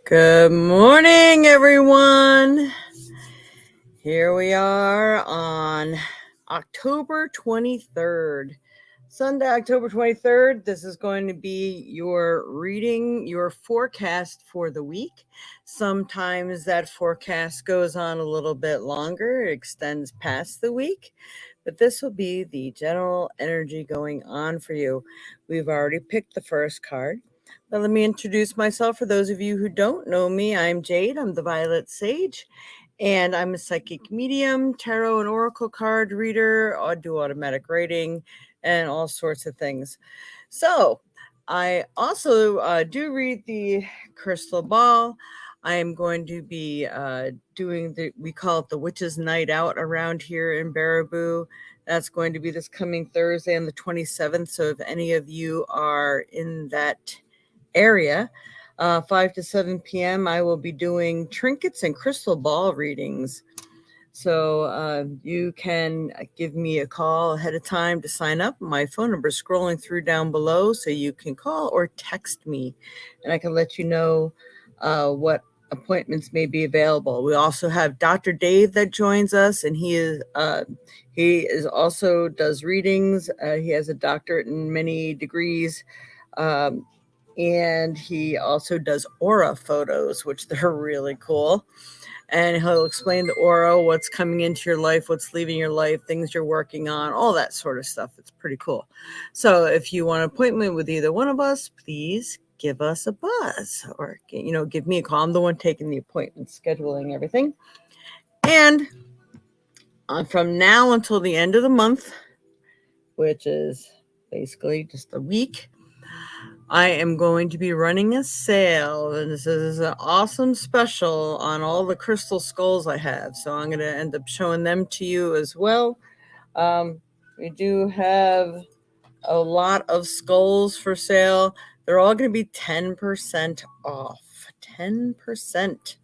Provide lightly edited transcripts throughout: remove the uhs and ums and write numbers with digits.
Good morning, everyone. Here we are on October 23rd. Sunday, October 23rd. This is going to be your reading, your forecast for the week. Sometimes that forecast goes on a little bit longer, it extends past the week, but this will be the general energy going on for you. We've already picked the first card. But let me introduce myself. For those of you who don't know me, I'm Jade. I'm the Violet Sage, and I'm a psychic medium, tarot and oracle card reader. I do automatic rating and all sorts of things. So I also do read the crystal ball. I am going to be doing we call it the Witches' Night Out around here in Baraboo. That's going to be this coming Thursday on the 27th. So if any of you are in that area, 5 to 7 p.m., I will be doing trinkets and crystal ball readings. So you can give me a call ahead of time to sign up. My phone number is scrolling through down below, so you can call or text me, and I can let you know what appointments may be available. We also have Dr. Dave that joins us, and he is also does readings. He has a doctorate in many degrees. And he also does aura photos, which they're really cool. And he'll explain the aura, what's coming into your life, what's leaving your life, things you're working on, all that sort of stuff. It's pretty cool. So if you want an appointment with either one of us, please give us a buzz or, give me a call. I'm the one taking the appointment, scheduling everything. And from now until the end of the month, which is basically just a week, I am going to be running a sale, and this is an awesome special on all the crystal skulls I have. So I'm going to end up showing them to you as well. We do have a lot of skulls for sale. They're all going to be 10% off. 10%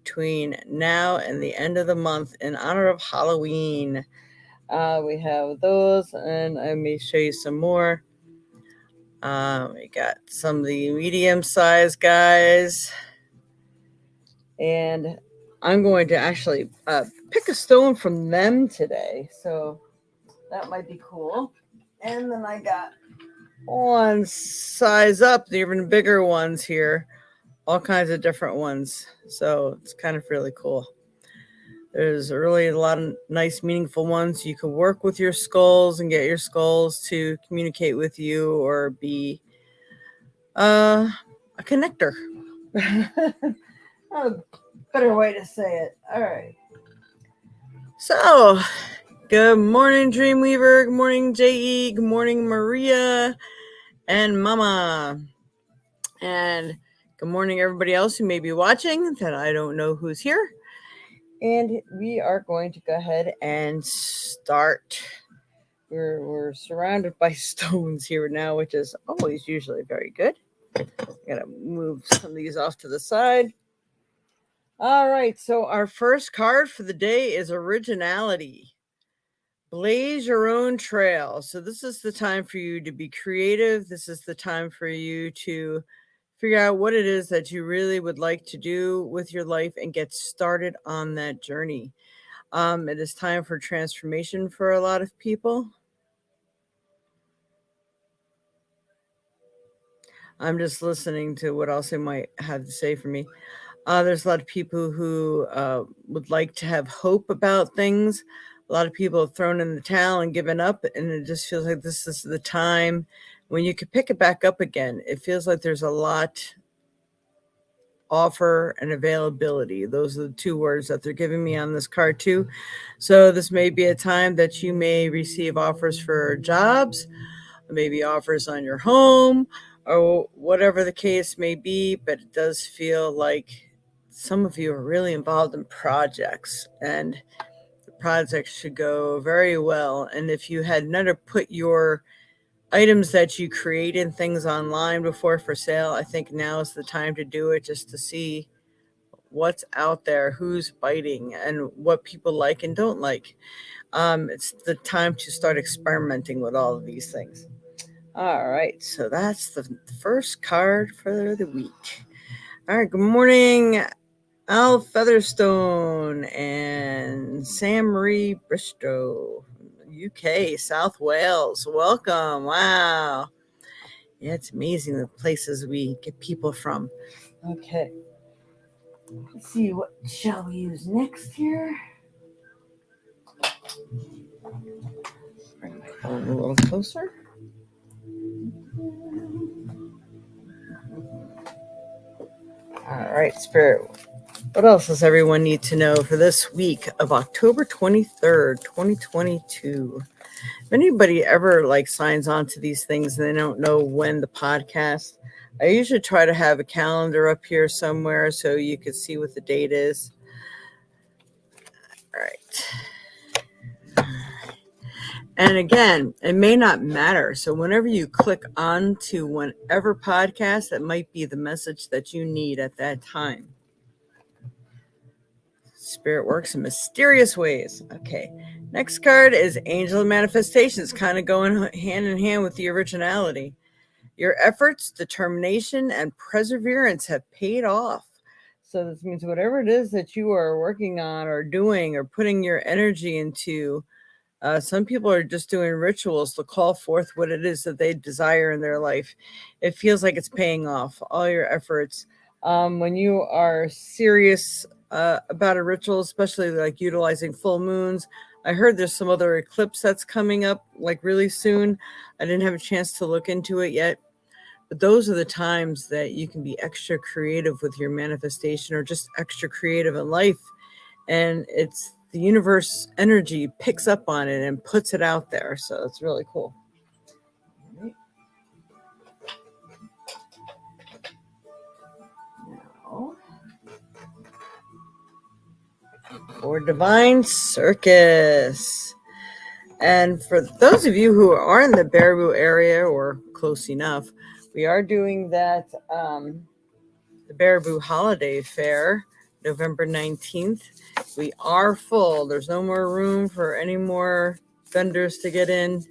between now and the end of the month in honor of Halloween. We have those, and let me show you some more. We got some of the medium-sized guys, and I'm going to actually pick a stone from them today, so that might be cool. And then I got one size up, the even bigger ones here, all kinds of different ones, so it's kind of really cool. There's really a lot of nice, meaningful ones. You can work with your skulls and get your skulls to communicate with you or be a connector. A better way to say it. All right. So, good morning, Dreamweaver. Good morning, Jade. Good morning, Maria and Mama. And good morning, everybody else who may be watching that I don't know who's here. And we are going to go ahead and start. We're surrounded by stones here now, which is always usually very good. I gotta move some of these off to the side. All right, so our first card for the day is Originality. Blaze your own trail. So this is the time for you to be creative. This is the time for you to figure out what it is that you really would like to do with your life and get started on that journey. It is time for transformation for a lot of people. I'm just listening to what else they might have to say for me. There's a lot of people who would like to have hope about things. A lot of people have thrown in the towel and given up, and it just feels like this is the time when you could pick it back up again. It feels like there's a lot offer and availability. Those are the two words that they're giving me on this card too. So this may be a time that you may receive offers for jobs, maybe offers on your home, or whatever the case may be, but it does feel like some of you are really involved in projects, and the projects should go very well. And if you had never put your items that you create and things online before for sale, I think now is the time to do it, just to see what's out there, who's biting, and what people like and don't like. It's the time to start experimenting with all of these things. All right, so that's the first card for the week. All right, good morning, Al Featherstone and Sam Marie Bristow, UK, South Wales. Welcome. Wow. Yeah, it's amazing the places we get people from. Okay. Let's see, what shall we use next here? Bring my phone a little closer. All right, Spirit. What else does everyone need to know for this week of October 23rd, 2022? If anybody ever signs on to these things and they don't know when the podcast, I usually try to have a calendar up here somewhere so you can see what the date is. All right. And again, it may not matter. So whenever you click on to whenever podcast, that might be the message that you need at that time. Spirit works in mysterious ways. Okay. Next card is Angel of Manifestations, kind of going hand in hand with the originality. Your efforts, determination, and perseverance have paid off. So this means whatever it is that you are working on or doing or putting your energy into, some people are just doing rituals to call forth what it is that they desire in their life. It feels like it's paying off, all your efforts. When you are serious about a ritual, especially like utilizing full moons, I heard there's some other eclipse that's coming up really soon. I didn't have a chance to look into it yet. But those are the times that you can be extra creative with your manifestation or just extra creative in life. And it's the universe energy picks up on it and puts it out there. So it's really cool. Now, for Divine Circus. And for those of you who are in the Baraboo area or close enough, we are doing that, the Baraboo Holiday Fair, November 19th. We are full. There's no more room for any more vendors to get in.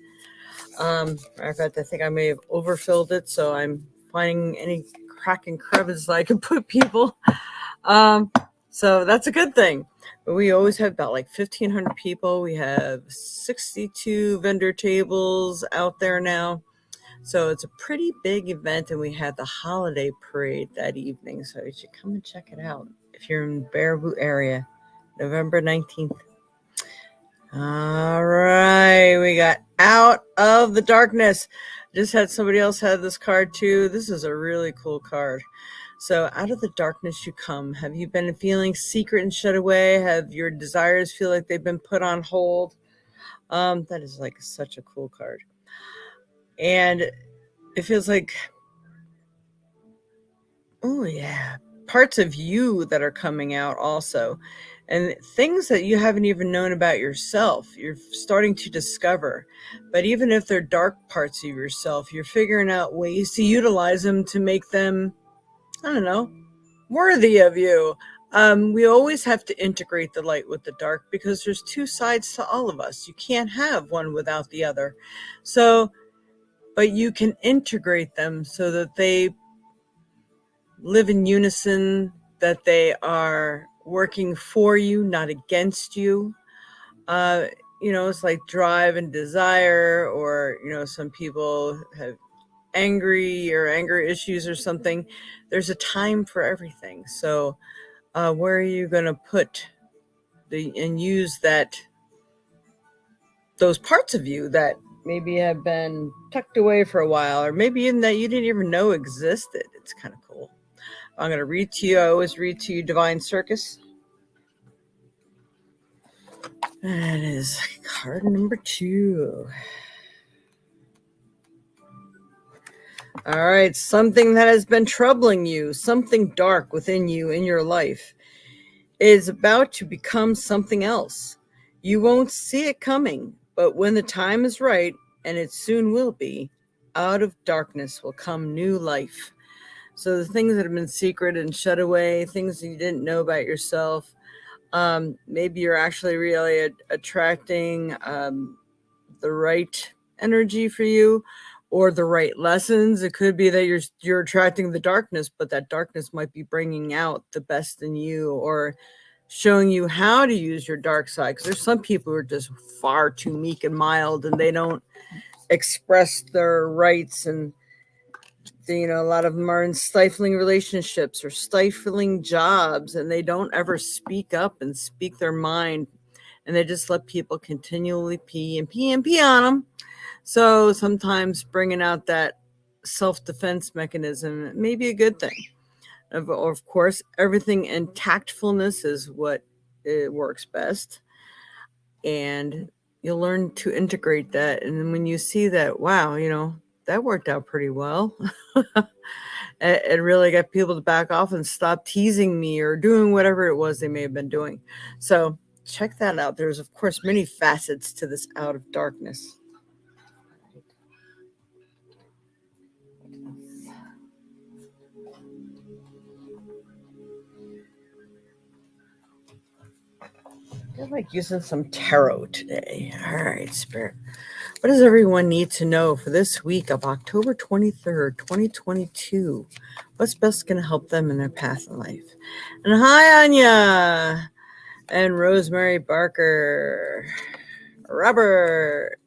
Matter of fact, I think I may have overfilled it, so I'm finding any crack and crevice I can put people. So that's a good thing. But we always have about 1,500 people. We have 62 vendor tables out there now. So it's a pretty big event, and we had the holiday parade that evening. So you should come and check it out if you're in Baraboo area, November 19th. All right, we got Out of the Darkness. Just had somebody else had this card too. This is a really cool card. So out of the darkness you come. Have you been feeling secret and shut away? Have your desires feel like they've been put on hold? That is such a cool card. And it feels like, oh yeah, parts of you that are coming out also. And things that you haven't even known about yourself, you're starting to discover. But even if they're dark parts of yourself, you're figuring out ways to utilize them to make them, I don't know, worthy of you. We always have to integrate the light with the dark because there's two sides to all of us. You can't have one without the other. So, but you can integrate them so that they live in unison, that they are working for you, not against you. It's like drive and desire, or, some people have anger issues or something. There's a time for everything. So where are you going to put and use those parts of you that maybe have been tucked away for a while, or maybe even that you didn't even know existed? It's kind of cool. I'm going to read to you. I always read to you Divine Circus. That is card number 2. All right. Something that has been troubling you, something dark within you in your life, is about to become something else. You won't see it coming, but when the time is right, and it soon will be, out of darkness will come new life. So the things that have been secret and shut away, things that you didn't know about yourself, maybe you're actually really attracting the right energy for you, or the right lessons. It could be that you're attracting the darkness, but that darkness might be bringing out the best in you, or showing you how to use your dark side. Because there's some people who are just far too meek and mild, and they don't express their rights, and a lot of them are in stifling relationships or stifling jobs, and they don't ever speak up and speak their mind, and they just let people continually pee and pee and pee on them. So sometimes bringing out that self-defense mechanism may be a good thing. Of course, everything in tactfulness is what it works best, and you'll learn to integrate that. And then when you see that, wow, that worked out pretty well. It really got people to back off and stop teasing me or doing whatever it was they may have been doing. So check that out. There's, of course, many facets to this out of darkness. I feel like using some tarot today. All right, Spirit. What does everyone need to know for this week of October 23rd, 2022? What's best going to help them in their path in life? And hi, Anya. And Rosemary Barker. Robert.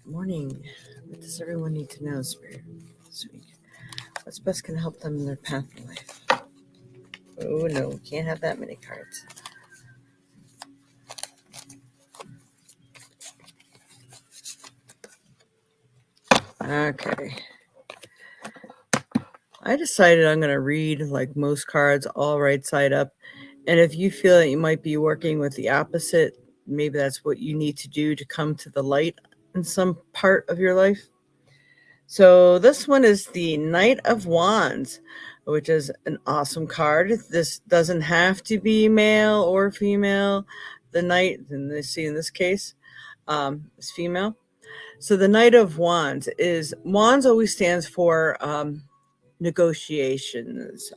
Morning. What does everyone need to know, Spirit, this week? What's best going to help them in their path in life? Oh, no. Can't have that many cards. Okay. I decided I'm going to read, like most cards, all right side up. And if you feel that you might be working with the opposite, maybe that's what you need to do to come to the light in some part of your life. So this one is the Knight of Wands, which is an awesome card. This doesn't have to be male or female. The Knight, in this case, is female. So the Knight of Wands always stands for negotiations,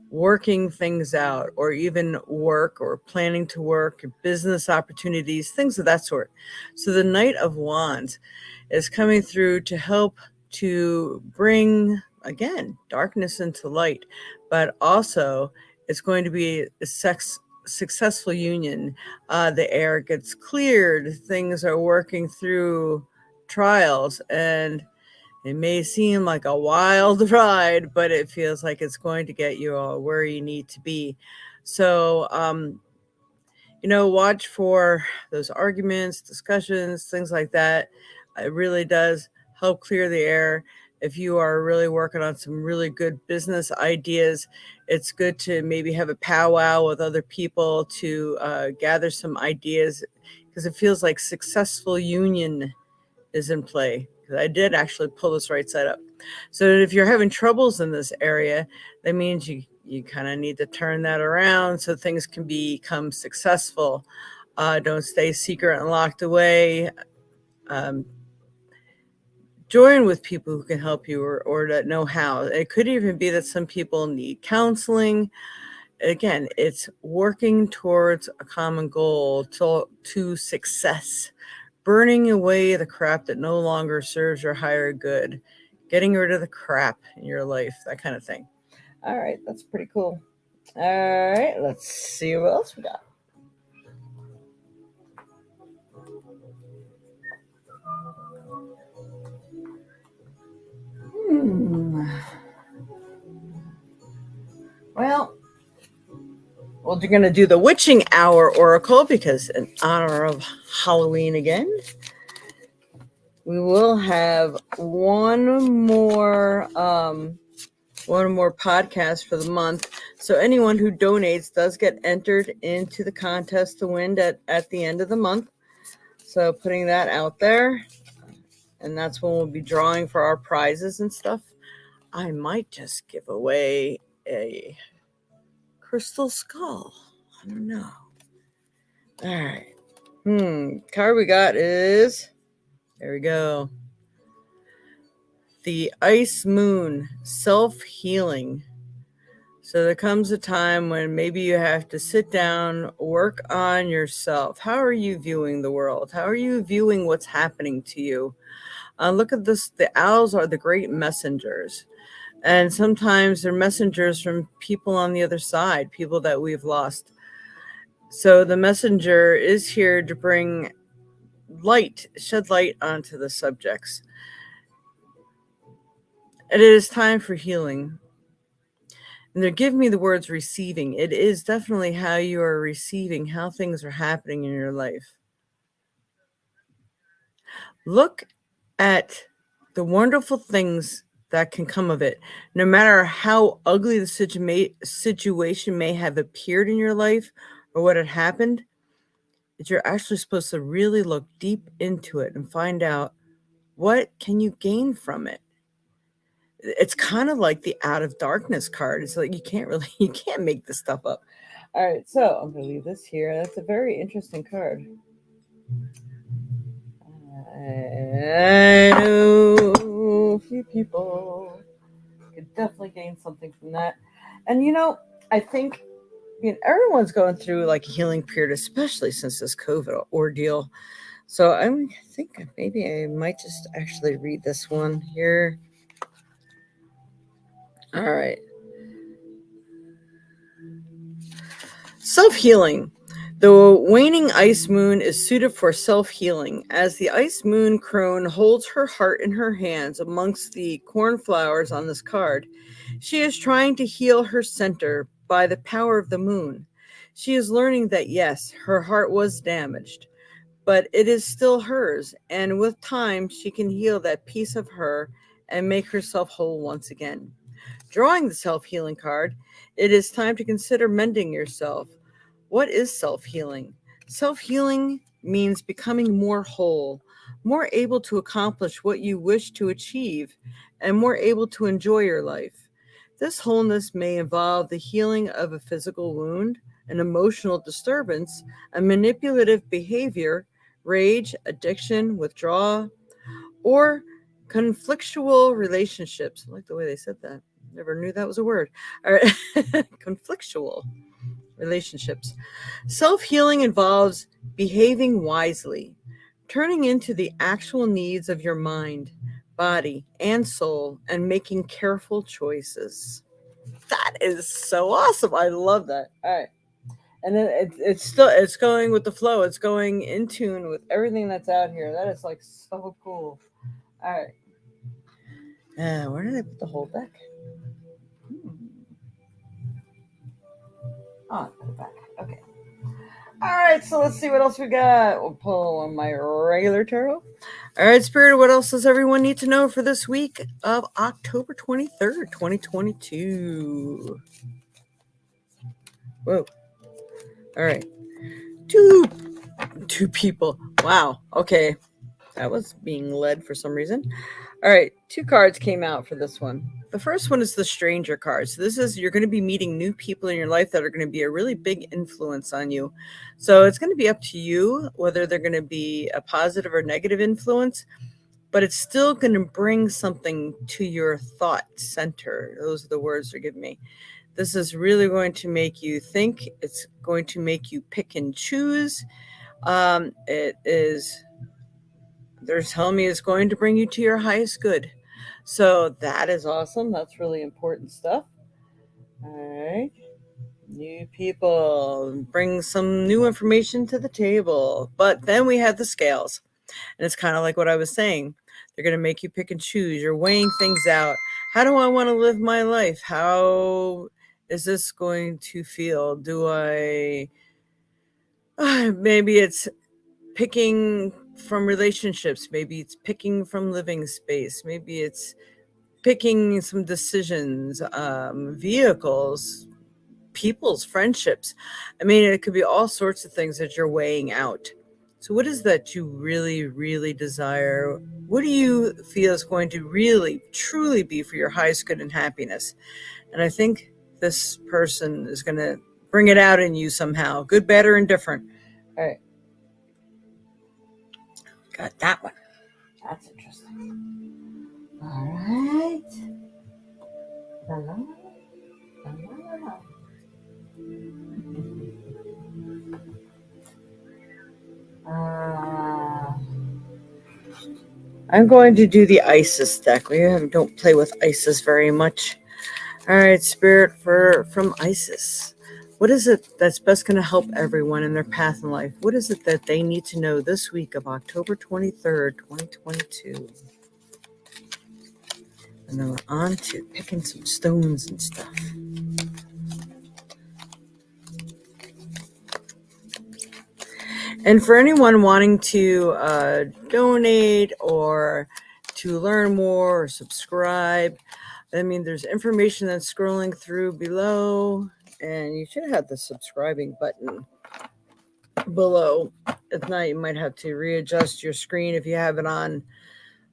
working things out, or even work or planning to work, business opportunities, things of that sort. So the Knight of Wands is coming through to help to bring, again, darkness into light, but also it's going to be a successful union. The air gets cleared, things are working through trials, and it may seem like a wild ride, but it feels like it's going to get you where you need to be. So, watch for those arguments, discussions, things like that. It really does help clear the air. If you are really working on some really good business ideas, it's good to maybe have a powwow with other people to gather some ideas, because it feels like successful union is in play. I did actually pull this right side up. So if you're having troubles in this area, that means you kind of need to turn that around so things can become successful. Don't stay secret and locked away. Join with people who can help you or that know how. It could even be that some people need counseling. Again, it's working towards a common goal to success. Burning away the crap that no longer serves your higher good, getting rid of the crap in your life, that kind of thing. All right, that's pretty cool. All right, let's see what else we got. Well, we're going to do the Witching Hour Oracle, because in honor of Halloween again, we will have one more podcast for the month. So anyone who donates does get entered into the contest to win at the end of the month. So putting that out there, and that's when we'll be drawing for our prizes and stuff. I might just give away a crystal skull. I don't know. All right. Card we got is, there we go, the Ice Moon, self-healing. So there comes a time when maybe you have to sit down, work on yourself. How are you viewing the world? How are you viewing what's happening to you? Look at this. The owls are the great messengers. And sometimes they're messengers from people on the other side, people that we've lost. So the messenger is here to bring light, shed light onto the subjects. And it is time for healing. And they're giving me the words receiving. It is definitely how you are receiving, how things are happening in your life. Look at the wonderful things that can come of it. No matter how ugly the situation may have appeared in your life or what had happened, that you're actually supposed to really look deep into it and find out what can you gain from it. It's kind of like the out of darkness card. It's like you can't make this stuff up. All right, so I'm going to leave this here. That's a very interesting card. I know a few people could definitely gain something from that. And I think everyone's going through like a healing period, especially since this COVID ordeal. So I think maybe I might just actually read this one here. All right. Self-healing. The waning ice moon is suited for self-healing, as the ice moon crone holds her heart in her hands amongst the cornflowers on this card. She is trying to heal her center by the power of the moon. She is learning that yes, her heart was damaged, but it is still hers, and with time she can heal that piece of her and make herself whole once again. Drawing the self-healing card, it is time to consider mending yourself. What is self-healing? Self-healing means becoming more whole, more able to accomplish what you wish to achieve, and more able to enjoy your life. This wholeness may involve the healing of a physical wound, an emotional disturbance, a manipulative behavior, rage, addiction, withdrawal, or conflictual relationships. I like the way they said that. Never knew that was a word. All right. Conflictual relationships. Self-healing involves behaving wisely, turning into the actual needs of your mind, body, and soul, and making careful choices. That is so awesome. I love that. All right. And then it's going with the flow. It's going in tune with everything that's out here. That is like so cool. All right. Where did I put the whole deck? Oh, put it back. Okay. All right, so let's see what else we got. We'll pull on my regular tarot. All right, Spirit, what else does everyone need to know for this week of October 23rd, 2022? Whoa. All right. Two people. Wow. Okay. That was being led for some reason. All right, two cards came out for this one. The first one is the stranger card. So this is, you're going to be meeting new people in your life that are going to be a really big influence on you. So it's going to be up to you whether they're going to be a positive or negative influence, but it's still going to bring something to your thought center. Those are the words they're giving me. This is really going to make you think. It's going to make you pick and choose. They're telling me it's going to bring you to your highest good. So that is awesome. That's really important stuff. All right. New people bring some new information to the table. But then we have the scales. And it's kind of like what I was saying. They're going to make you pick and choose. You're weighing things out. How do I want to live my life? How is this going to feel? Maybe it's picking from relationships. Maybe it's picking from living space. Maybe it's picking some decisions, vehicles, people's friendships. I mean, it could be all sorts of things that you're weighing out. So what is that you really, really desire? What do you feel is going to really, truly be for your highest good and happiness? And I think this person is going to bring it out in you somehow, good, bad, or indifferent. All right. Got that one. That's interesting. All right. I'm going to do the Isis deck. We don't play with Isis very much. All right, Spirit from Isis. What is it that's best going to help everyone in their path in life? What is it that they need to know this week of October 23rd, 2022? And then we're on to picking some stones and stuff. And for anyone wanting to donate or to learn more or subscribe, I mean, there's information that's scrolling through below, and you should have the subscribing button below. If not, you might have to readjust your screen. If you have it on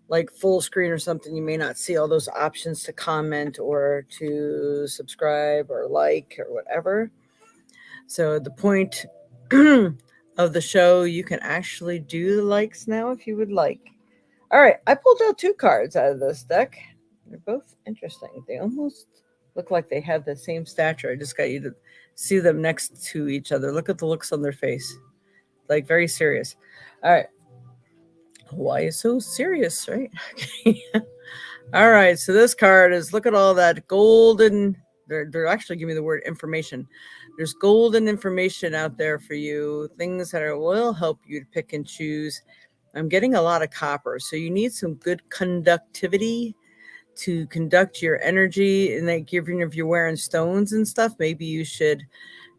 like full screen or something, you may not see all those options to comment or to subscribe or like or whatever. So the point of the show, you can actually do the likes now if you would like. All right, I pulled out 2 cards out of this deck. They're both interesting. They almost look like they have the same stature. I just got you to see them next to each other. Look at the looks on their face. Like very serious. All right. Why is so serious, right? All right, so this card is, look at all that golden, they're actually giving me the word information. There's golden information out there for you, things that will help you to pick and choose. I'm getting a lot of copper, so you need some good conductivity to conduct your energy. And like, even if you're wearing stones and stuff, maybe you should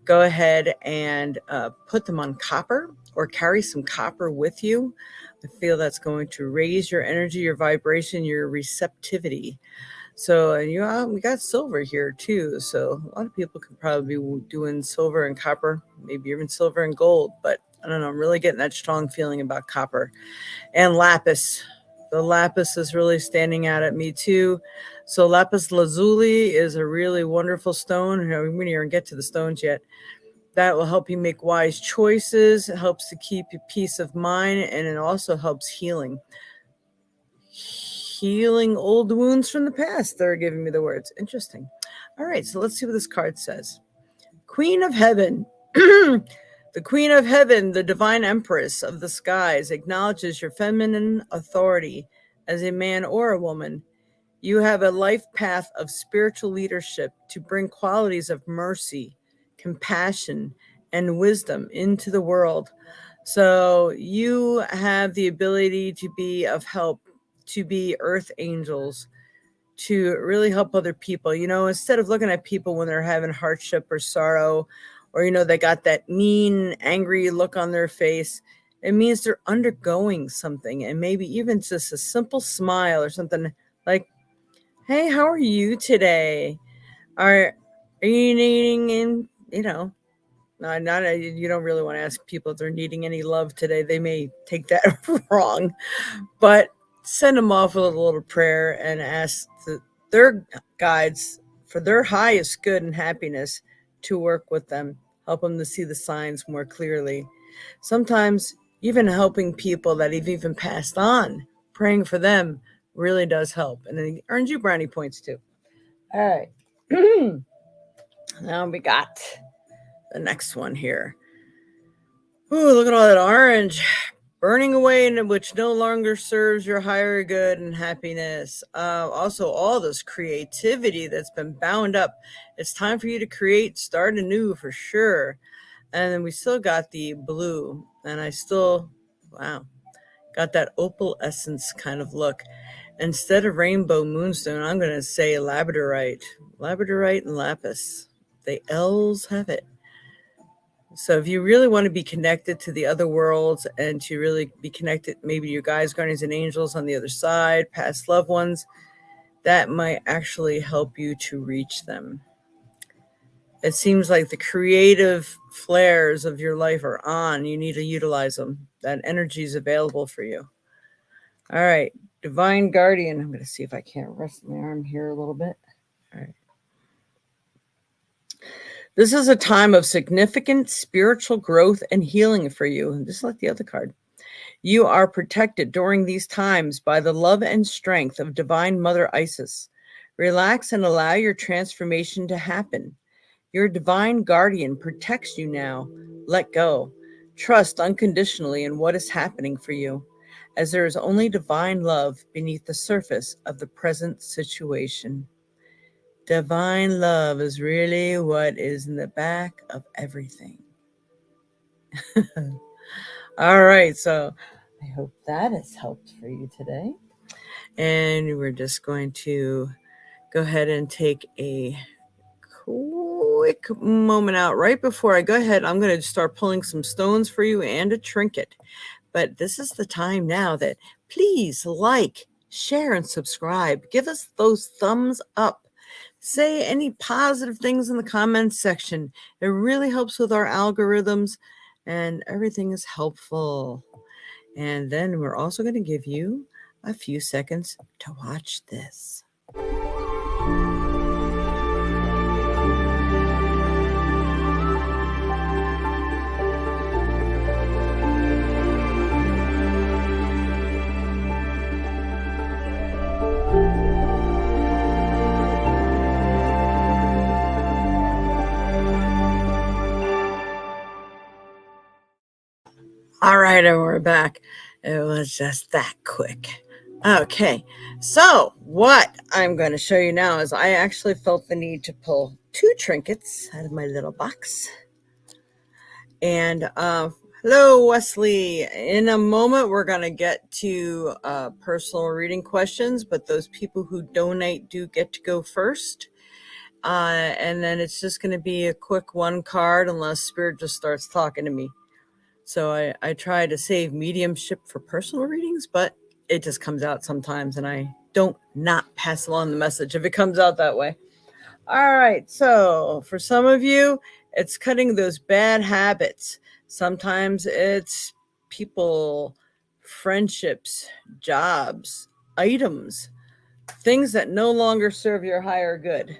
go ahead and put them on copper or carry some copper with you. I feel that's going to raise your energy, your vibration, your receptivity. So, and we got silver here too. So a lot of people could probably be doing silver and copper, maybe even silver and gold, but I don't know. I'm really getting that strong feeling about copper. And lapis. The lapis is really standing out at me too. So lapis lazuli is a really wonderful stone. We didn't even get to the stones yet. That will help you make wise choices. It helps to keep you peace of mind, and it also helps healing old wounds from the past. They're giving me the words. Interesting. All right, so let's see what this card says. Queen of Heaven. The Queen of Heaven, the divine empress of the skies, acknowledges your feminine authority as a man or a woman. You have a life path of spiritual leadership to bring qualities of mercy, compassion, and wisdom into the world. So you have the ability to be of help, to be earth angels, to really help other people. Instead of looking at people when they're having hardship or sorrow, or, they got that mean, angry look on their face, it means they're undergoing something. And maybe even just a simple smile or something like, hey, how are you today? Are you needing, you don't really want to ask people if they're needing any love today. They may take that wrong, but send them off with a little prayer and ask their guides for their highest good and happiness to work with them, help them to see the signs more clearly. Sometimes even helping people that have even passed on, praying for them really does help. And it earns you brownie points too. All right. Now we got the next one here. Ooh, look at all that orange. Burning away, in which no longer serves your higher good and happiness. Also, all this creativity that's been bound up. It's time for you to create, start anew for sure. And then we still got the blue. And I still, wow, got that opal essence kind of look. Instead of rainbow moonstone, I'm going to say labradorite. Labradorite and lapis. The L's have it. So if you really want to be connected to the other worlds and to really be connected, maybe your guides, guardians, and angels on the other side, past loved ones, that might actually help you to reach them. It seems like the creative flares of your life are on. You need to utilize them. That energy is available for you. All right. Divine Guardian. I'm going to see if I can't rest my arm here a little bit. All right. This is a time of significant spiritual growth and healing for you. Just like the other card. You are protected during these times by the love and strength of Divine Mother Isis. Relax and allow your transformation to happen. Your divine guardian protects you now. Let go. Trust unconditionally in what is happening for you, as there is only divine love beneath the surface of the present situation. Divine love is really what is in the back of everything. All right, so I hope that has helped for you today. And we're just going to go ahead and take a quick moment out right before I go ahead. I'm going to start pulling some stones for you and a trinket. But this is the time now that please like, share, and subscribe. Give us those thumbs up. Say any positive things in the comments section. It really helps with our algorithms, and everything is helpful. And then we're also going to give you a few seconds to watch this. All right, and we're back. It was just that quick. Okay, so what I'm going to show you now is I actually felt the need to pull two trinkets out of my little box. And hello, Wesley. In a moment, we're going to get to personal reading questions, but those people who donate do get to go first. And then it's just going to be a quick one card unless Spirit just starts talking to me. So I try to save mediumship for personal readings, but it just comes out sometimes, and I don't not pass along the message if it comes out that way. All right, so for some of you, it's cutting those bad habits. Sometimes it's people, friendships, jobs, items, things that no longer serve your higher good.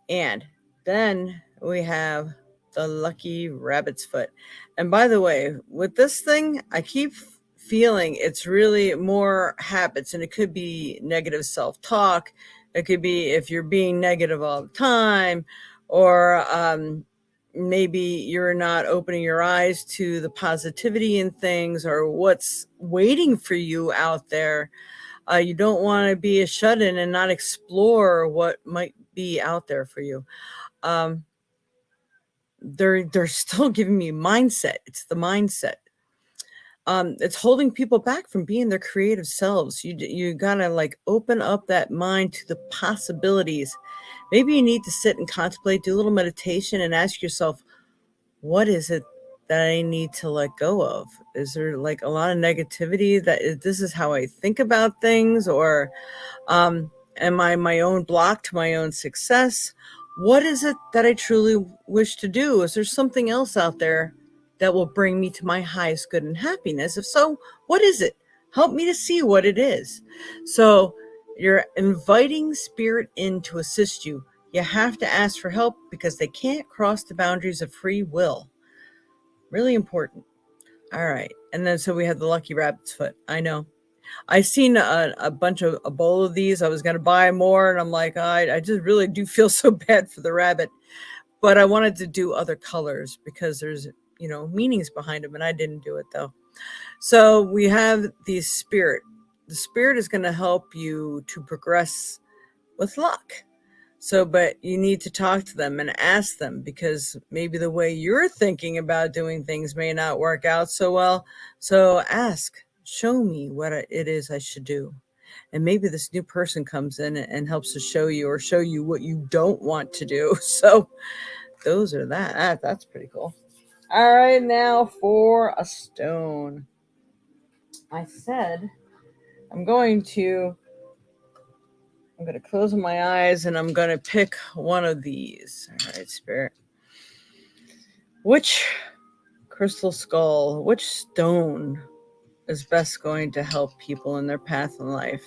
And then we have the lucky rabbit's foot. And by the way, with this thing, I keep feeling it's really more habits, and it could be negative self-talk. It could be if you're being negative all the time, or maybe you're not opening your eyes to the positivity in things or what's waiting for you out there. You don't want to be a shut-in and not explore what might be out there for you. They're still giving me mindset. It's the mindset. It's holding people back from being their creative selves. You gotta like open up that mind to the possibilities. Maybe you need to sit and contemplate, do a little meditation, and ask yourself, what is it that I need to let go of? Is there like a lot of negativity that this is how I think about things, or am I my own block to my own success? What is it that I truly wish to do? Is there something else out there that will bring me to my highest good and happiness? If so, what is it? Help me to see what it is. So you're inviting spirit in to assist you. You have to ask for help because they can't cross the boundaries of free will. Really important. All right. And then so we have the lucky rabbit's foot. I know. I seen a bowl of these. I was going to buy more, and I'm like, I just really do feel so bad for the rabbit, but I wanted to do other colors because there's, meanings behind them, and I didn't do it though. So we have the spirit. The spirit is going to help you to progress with luck. So, but you need to talk to them and ask them, because maybe the way you're thinking about doing things may not work out so well. So ask, show me what it is I should do. And maybe this new person comes in and helps to show you, or show you what you don't want to do. So those are that's pretty cool. All right, now for a stone. I said I'm going to close my eyes and I'm going to pick one of these. All right, Spirit. Which crystal skull, which stone is best going to help people in their path in life?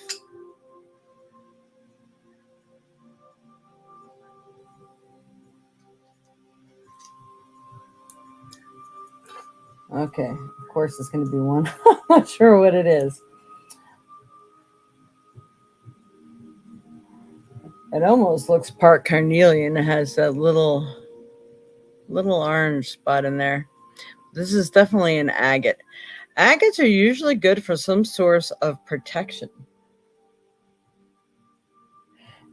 Okay, of course it's going to be one. I'm not sure what it is. It almost looks part carnelian. It has that little orange spot in there. This is definitely an agate. Agates are usually good for some source of protection.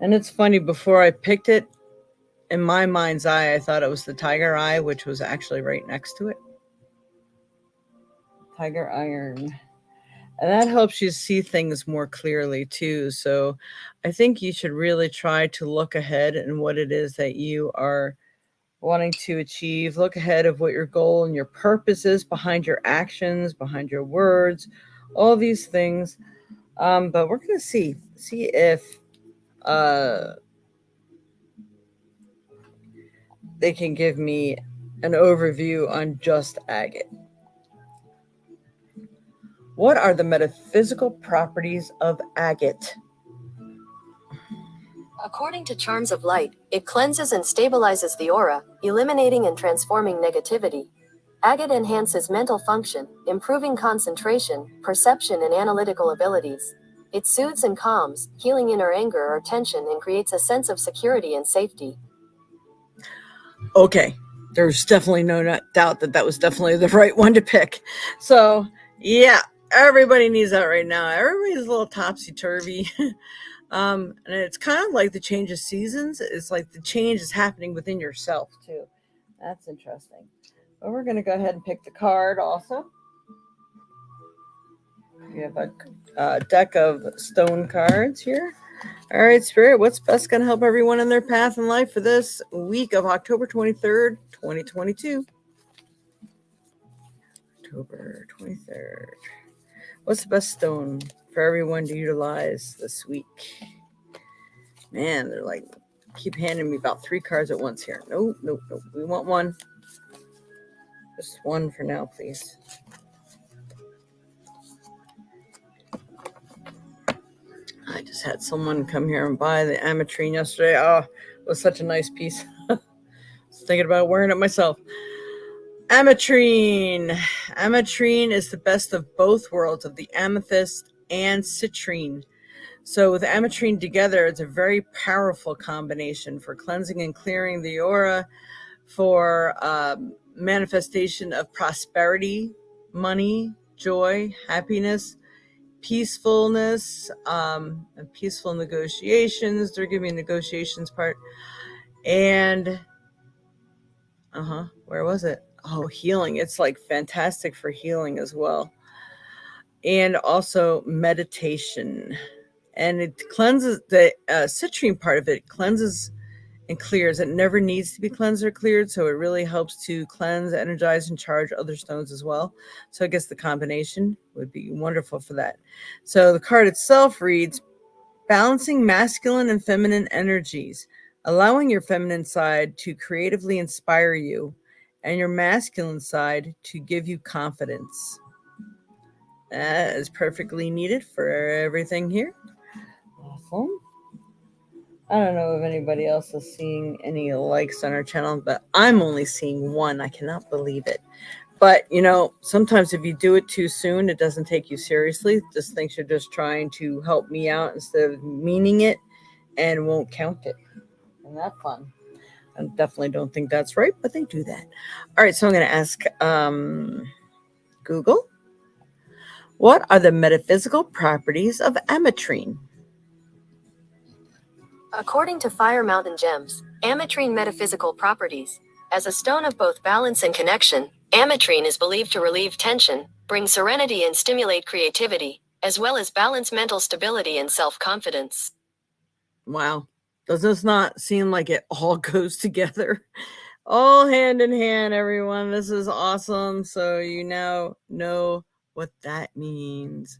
And it's funny, before I picked it, in my mind's eye, I thought it was the tiger eye, which was actually right next to it. Tiger iron. And that helps you see things more clearly too. So I think you should really try to look ahead in what it is that you are wanting to achieve. Look ahead of what your goal and your purpose is behind your actions, behind your words, all these things. But we're going to see if they can give me an overview on just agate. What are the metaphysical properties of agate? According to Charms of Light, it cleanses and stabilizes the aura, eliminating and transforming negativity. Agate enhances mental function, improving concentration, perception, and analytical abilities. It soothes and calms, healing inner anger or tension, and creates a sense of security and safety. Okay, there's definitely no doubt that was definitely the right one to pick. So, yeah, everybody needs that right now. Everybody's a little topsy-turvy. And it's kind of like the change of seasons. It's like the change is happening within yourself, too. That's interesting. But we're going to go ahead and pick the card also. We have a deck of stone cards here. All right, Spirit, what's best going to help everyone in their path in life for this week of October 23rd, 2022? October 23rd. What's the best stone for everyone to utilize this week? Man, they're like, keep handing me about 3 cards at once here. Nope. We want one. Just one for now, please. I just had someone come here and buy the ametrine yesterday. Oh, it was such a nice piece. I was thinking about wearing it myself. Ametrine. Ametrine is the best of both worlds, of the amethyst and citrine. So with ametrine together, it's a very powerful combination for cleansing and clearing the aura, for manifestation of prosperity, money, joy, happiness, peacefulness, and peaceful negotiations. They're giving me negotiations part. And where was it? Oh, healing. It's like fantastic for healing as well. And also meditation. And it cleanses, the citrine part of it cleanses and clears. It never needs to be cleansed or cleared, so it really helps to cleanse, energize, and charge other stones as well. So I guess the combination would be wonderful for that. So the card itself reads, balancing masculine and feminine energies, allowing your feminine side to creatively inspire you and your masculine side to give you confidence. That is perfectly needed for everything here. Awesome. I don't know if anybody else is seeing any likes on our channel, but I'm only seeing one. I cannot believe it. But, sometimes if you do it too soon, it doesn't take you seriously. Just thinks you're just trying to help me out instead of meaning it, and won't count it. Isn't that fun? I definitely don't think that's right, but they do that. All right, so I'm going to ask Google, what are the metaphysical properties of ametrine? According to Fire Mountain Gems, ametrine metaphysical properties. As a stone of both balance and connection, ametrine is believed to relieve tension, bring serenity, and stimulate creativity, as well as balance mental stability and self-confidence. Wow. Does this not seem like it all goes together? All hand in hand, everyone. This is awesome. So you now know what that means.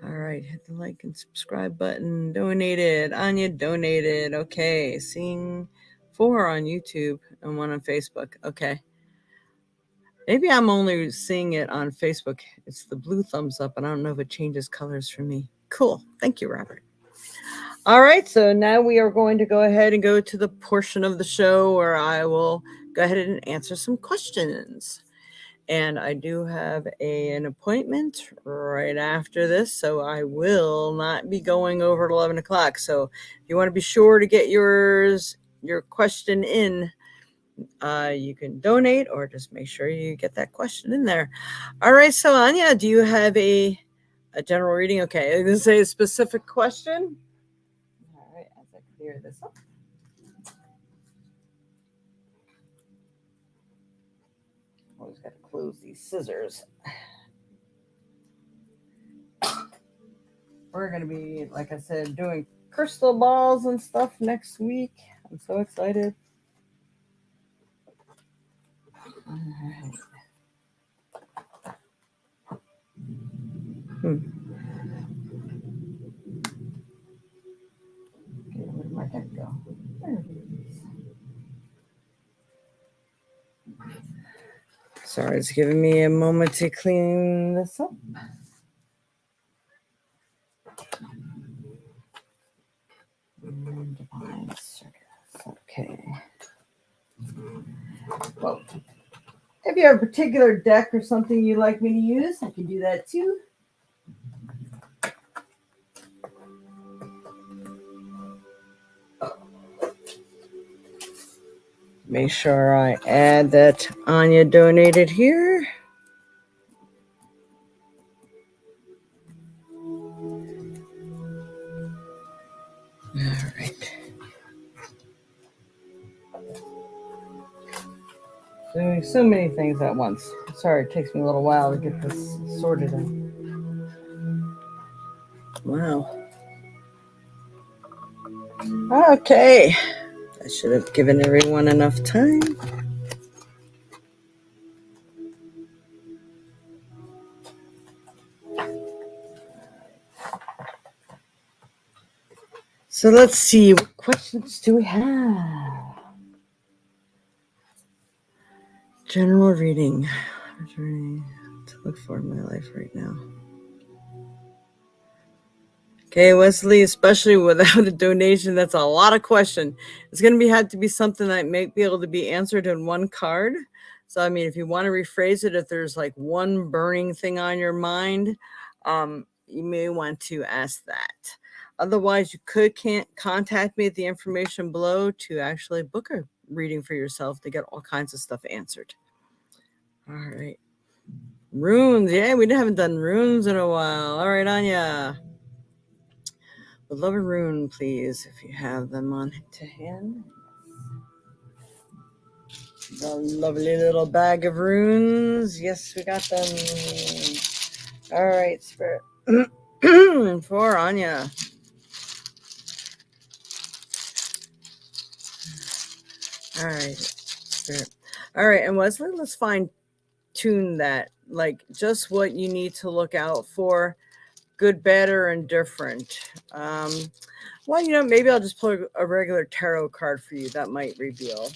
All right, hit the like and subscribe button. Donated. Anya donated. Okay, seeing 4 on YouTube and 1 on Facebook. Okay. Maybe I'm only seeing it on Facebook. It's the blue thumbs up, and I don't know if it changes colors for me. Cool. Thank you, Robert. All right, so now we are going to go ahead and go to the portion of the show where I will go ahead and answer some questions. And I do have an appointment right after this, so I will not be going over at 11 o'clock. So if you want to be sure to get your question in, you can donate or just make sure you get that question in there. All right, so Anya, do you have a general reading? Okay, I'm going to say a specific question. All right, as I clear this up. Always got to close these scissors. We're going to be, like I said, doing crystal balls and stuff next week. I'm so excited. All right. Okay, where did my deck go? There it is. Sorry, it's giving me a moment to clean this up. Divine circus. Okay. Well, if you have a particular deck or something you'd like me to use, I can do that too. Make sure I add that Anya donated here. All right. Doing so many things at once. Sorry, it takes me a little while to get this sorted out. Wow. Okay. I should have given everyone enough time. So let's see, what questions do we have? General reading. To look for in my life right now. Okay, Wesley, especially without a donation, that's a lot of question. It's going to have to be something that might be able to be answered in one card. So, I mean, if you want to rephrase it, if there's like one burning thing on your mind, you may want to ask that. Otherwise, you can't contact me at the information below to actually book a reading for yourself to get all kinds of stuff answered. All right. Runes. Yeah, we haven't done runes in a while. All right, Anya. Would love a rune, please, if you have them on to hand. The lovely little bag of runes. Yes, we got them. All right, Spirit. For Anya. All right, Spirit. All right, and Wesley, let's fine tune that. Like just what you need to look out for. Good, bad, or indifferent. Well, maybe I'll just pull a regular tarot card for you. That might reveal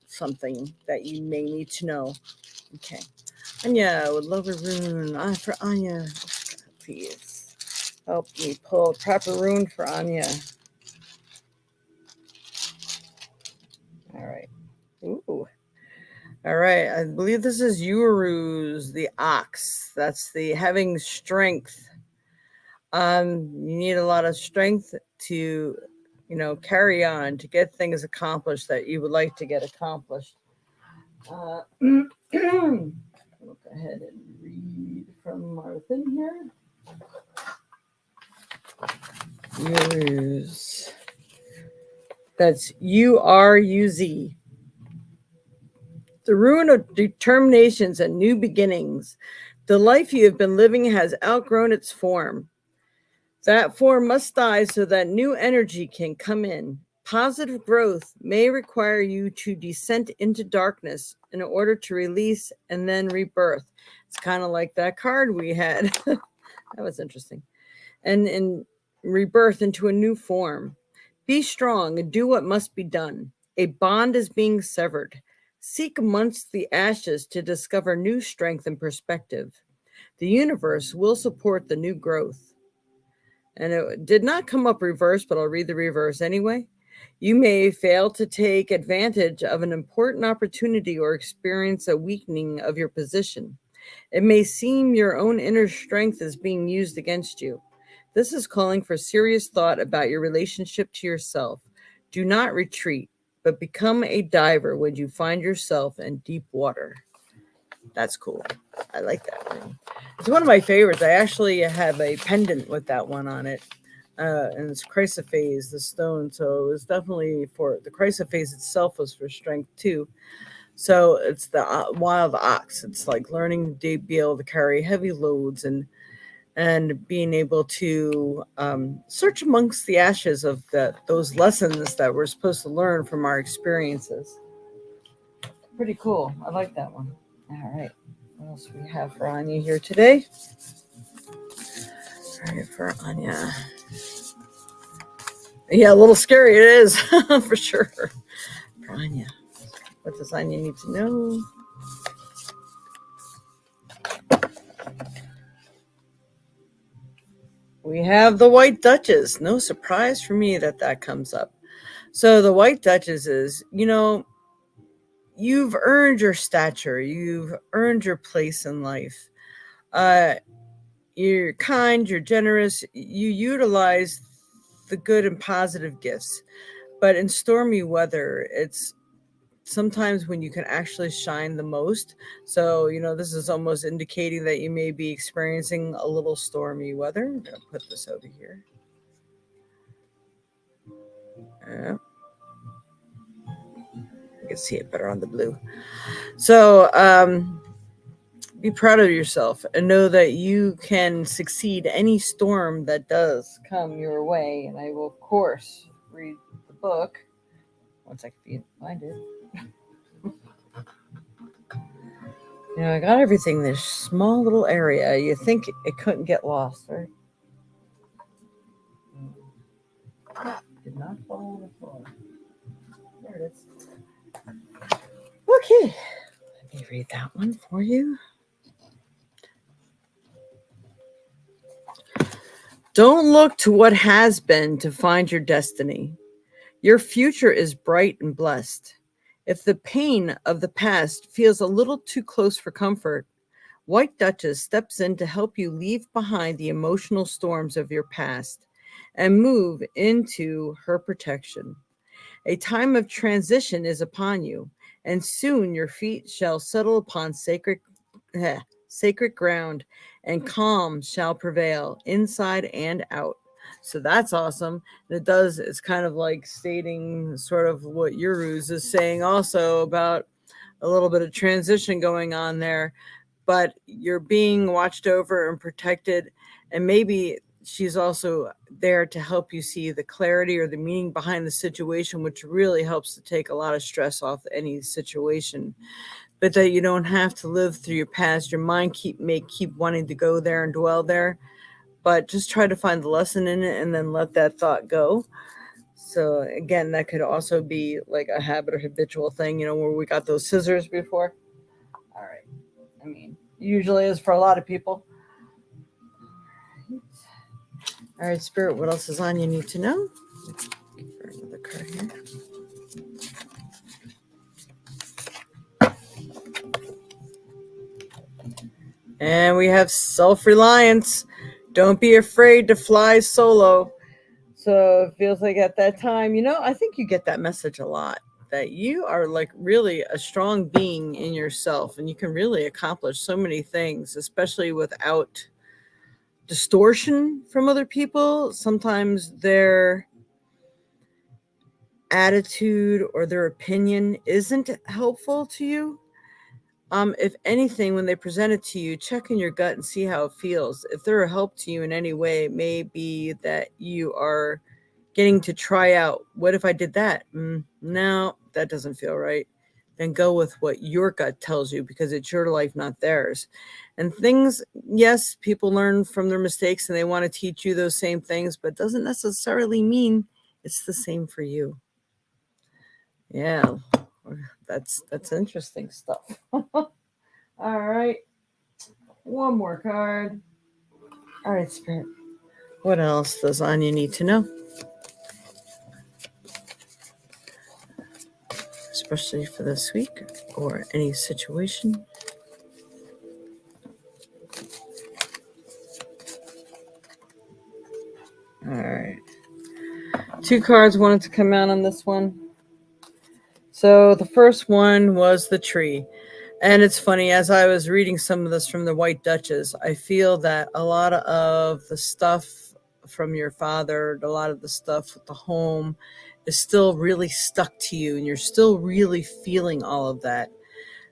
something that you may need to know. Okay. Anya, would love a rune. For Anya, please help me pull a proper rune for Anya. All right. Ooh. All right. I believe this is Uruz, the ox. That's the having strength. You need a lot of strength to, carry on, to get things accomplished that you would like to get accomplished. I'll go ahead and read from our thing here. Uruz. That's U-R-U-Z. The rune of determinations and new beginnings. The life you have been living has outgrown its form. That form must die so that new energy can come in. Positive growth may require you to descend into darkness in order to release and then rebirth. It's kind of like that card we had. That was interesting. And rebirth into a new form. Be strong and do what must be done. A bond is being severed. Seek amongst the ashes to discover new strength and perspective. The universe will support the new growth. And it did not come up reverse, but I'll read the reverse anyway. You may fail to take advantage of an important opportunity or experience a weakening of your position. It may seem your own inner strength is being used against you. This is calling for serious thought about your relationship to yourself. Do not retreat, but become a diver when you find yourself in deep water. That's cool. I like that one. It's one of my favorites. I actually have a pendant with that one on it. And it's chrysoprase, the stone. So it was definitely for the chrysoprase itself was for strength too. So it's the wild ox. It's like learning to be able to carry heavy loads and being able to search amongst the ashes of those lessons that we're supposed to learn from our experiences. Pretty cool. I like that one. All right. What else we have for Anya here today? All right, for Anya. Yeah, a little scary it is, for sure. For Anya. What does Anya need to know? We have the White Duchess. No surprise for me that comes up. So the White Duchess is, you've earned your stature. You've earned your place in life. You're kind, you're generous, you utilize the good and positive gifts. But in stormy weather, it's sometimes when you can actually shine the most. So, this is almost indicating that you may be experiencing a little stormy weather. I'm going to put this over here. Yeah. You can see it better on the blue. So, be proud of yourself and know that you can succeed any storm that does come your way. And I will, of course, read the book once I can find it. I got everything in this small little area. You think it couldn't get lost, right? Did not fall on the floor. There it is. Okay, let me read that one for you. Don't look to what has been to find your destiny. Your future is bright and blessed. If the pain of the past feels a little too close for comfort, White Duchess steps in to help you leave behind the emotional storms of your past and move into her protection. A time of transition is upon you, and soon your feet shall settle upon sacred ground, and calm shall prevail inside and out. So that's awesome. And it's kind of like stating sort of what Uruz is saying also about a little bit of transition going on there, but you're being watched over and protected. And maybe she's also there to help you see the clarity or the meaning behind the situation, which really helps to take a lot of stress off any situation. But that you don't have to live through your past. Your mind may keep wanting to go there and dwell there, but just try to find the lesson in it and then let that thought go. So again, that could also be like a habit or habitual thing, where we got those scissors before. All right. I mean, usually is for a lot of people. All right, Spirit, what else is on you need to know? Another card here. And we have self-reliance. Don't be afraid to fly solo. So it feels like at that time, I think you get that message a lot, that you are like really a strong being in yourself and you can really accomplish so many things, especially without distortion from other people. Sometimes their attitude or their opinion isn't helpful to you. If anything, when they present it to you, check in your gut and see how it feels. If they're a help to you in any way, it may be that you are getting to try out, what if I did that? No, that doesn't feel right. Then go with what your gut tells you, because it's your life, not theirs. And things, yes, people learn from their mistakes and they want to teach you those same things, but doesn't necessarily mean it's the same for you. Yeah, that's interesting stuff. All right. One more card. All right, Spirit. What else does Anya need to know? Especially for this week or any situation. Two cards wanted to come out on this one. So the first one was the tree. And it's funny, as I was reading some of this from the White Duchess, I feel that a lot of the stuff from your father, a lot of the stuff with the home is still really stuck to you, and you're still really feeling all of that.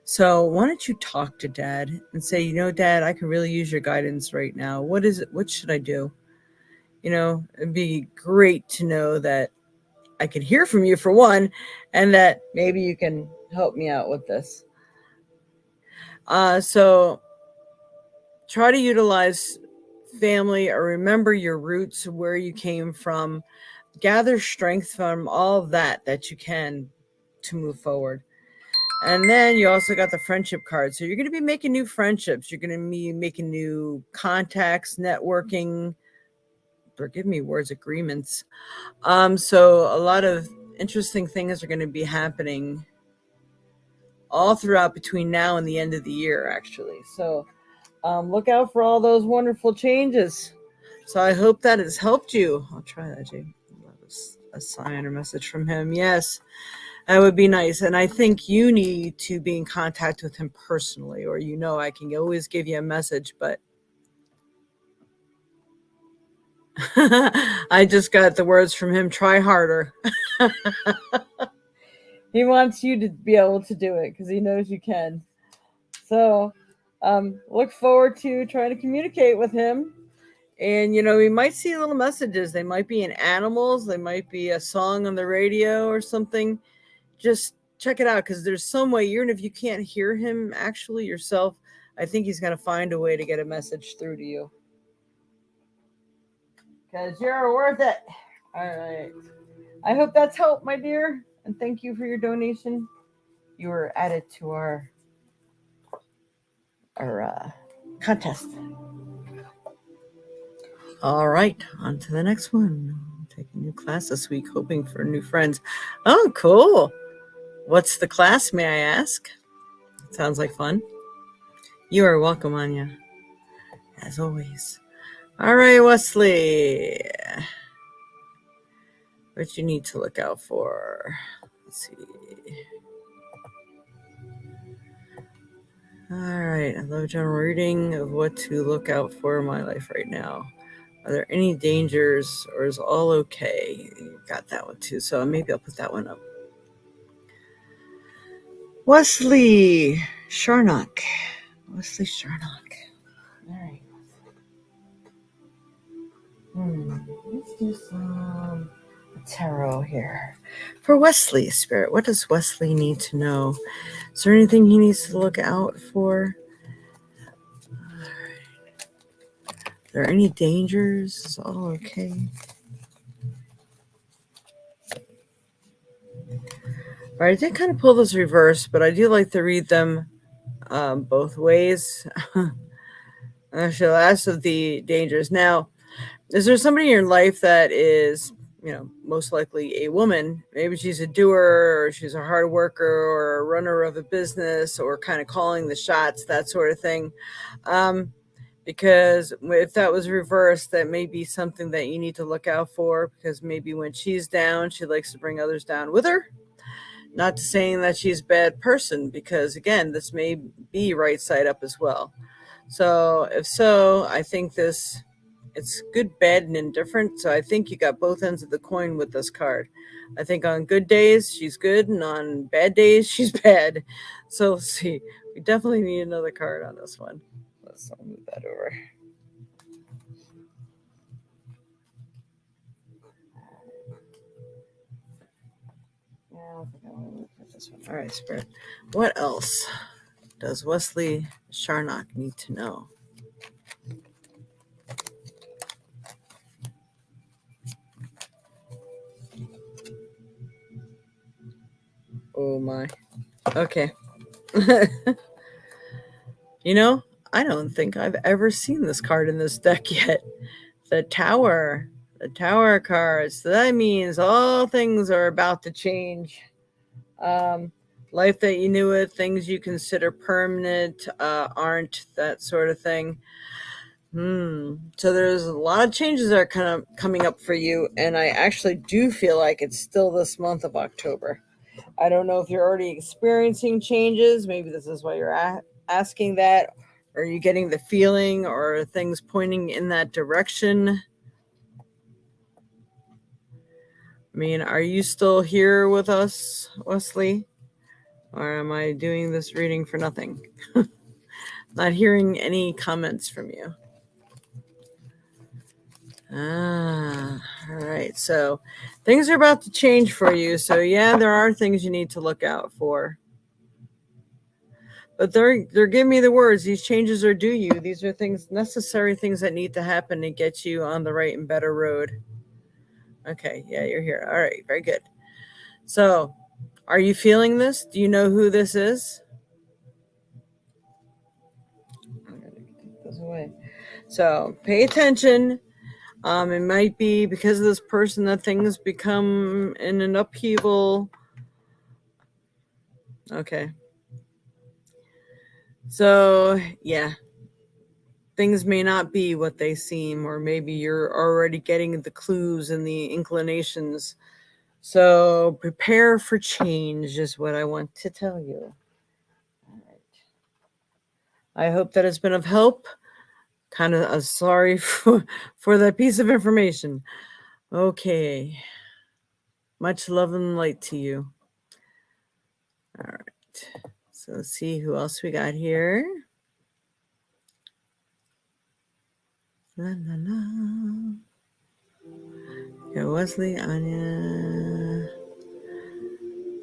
So why don't you talk to Dad and say, Dad, I can really use your guidance right now. What is it? What should I do? It'd be great to know that I can hear from you for one, and that maybe you can help me out with this. So try to utilize family or remember your roots, where you came from. Gather strength from all that you can to move forward. And then you also got the friendship card. So you're going to be making new friendships. You're going to be making new contacts, networking, forgive me, words, agreements. So a lot of interesting things are going to be happening all throughout between now and the end of the year, actually. So look out for all those wonderful changes. So I hope that has helped you. I'll try that, Jade. That was a sign or message from him. Yes, that would be nice. And I think you need to be in contact with him personally, or I can always give you a message, but I just got the words from him, try harder. He wants you to be able to do it because he knows you can. So look forward to trying to communicate with him. And, we might see little messages. They might be in animals. They might be a song on the radio or something. Just check it out, because there's some way, even if you can't hear him actually yourself, I think he's going to find a way to get a message through to you. Because you're worth it. All right. I hope that's helped, my dear. And thank you for your donation. You were added to our contest. All right, on to the next one. I'm taking a new class this week, hoping for new friends. Oh, cool. What's the class, may I ask? Sounds like fun. You are welcome, Anya, as always. All right, Wesley. What you need to look out for? Let's see. All right, I love general reading of what to look out for in my life right now. Are there any dangers, or is all okay? You got that one too, so maybe I'll put that one up. Wesley Sharnock. Wesley Sharnock. All right. Let's do some tarot here. For Wesley, Spirit, what does Wesley need to know? Is there anything he needs to look out for? All right. Are there any dangers? Is all okay? All right, I did kind of pull this reverse, but I do like to read them both ways. Actually, last of the dangers. Now, is there somebody in your life that is, most likely a woman? Maybe she's a doer, or she's a hard worker, or a runner of a business, or kind of calling the shots, that sort of thing. Because if that was reversed, that may be something that you need to look out for, because maybe when she's down, she likes to bring others down with her. Not saying that she's a bad person, because again, this may be right side up as well. So if so, I think it's good, bad, and indifferent. So I think you got both ends of the coin with this card. I think on good days, she's good, and on bad days, she's bad. So let's see. We definitely need another card on this one. Let's move that over. Yeah, I think I'm going to look at this one. All right, Spirit. What else does Wesley Sharnock need to know? Oh my. Okay. I don't think I've ever seen this card in this deck yet. The Tower. The Tower card. So that means all things are about to change. Life that you knew it, things you consider permanent aren't, that sort of thing. So there's a lot of changes that are kind of coming up for you, and I actually do feel like it's still this month of October. I don't know if you're already experiencing changes. Maybe this is why you're asking that. Are you getting the feeling or things pointing in that direction? I mean, are you still here with us, Wesley? Or am I doing this reading for nothing? Not hearing any comments from you. All right. So things are about to change for you. So yeah, there are things you need to look out for. But they're giving me the words. These changes are due you. These are things, necessary things that need to happen to get you on the right and better road. Okay, yeah, you're here. All right, very good. So, are you feeling this? Do you know who this is? I'm gonna take this away. So, pay attention. It might be because of this person that things become in an upheaval. Okay. So, yeah, things may not be what they seem, or maybe you're already getting the clues and the inclinations. So prepare for change is what I want to tell you. All right. I hope that has been of help. Kind of sorry for that piece of information. Okay. Much love and light to you. All right. So let's see who else we got here. La, la, la. Here, Wesley, Anya.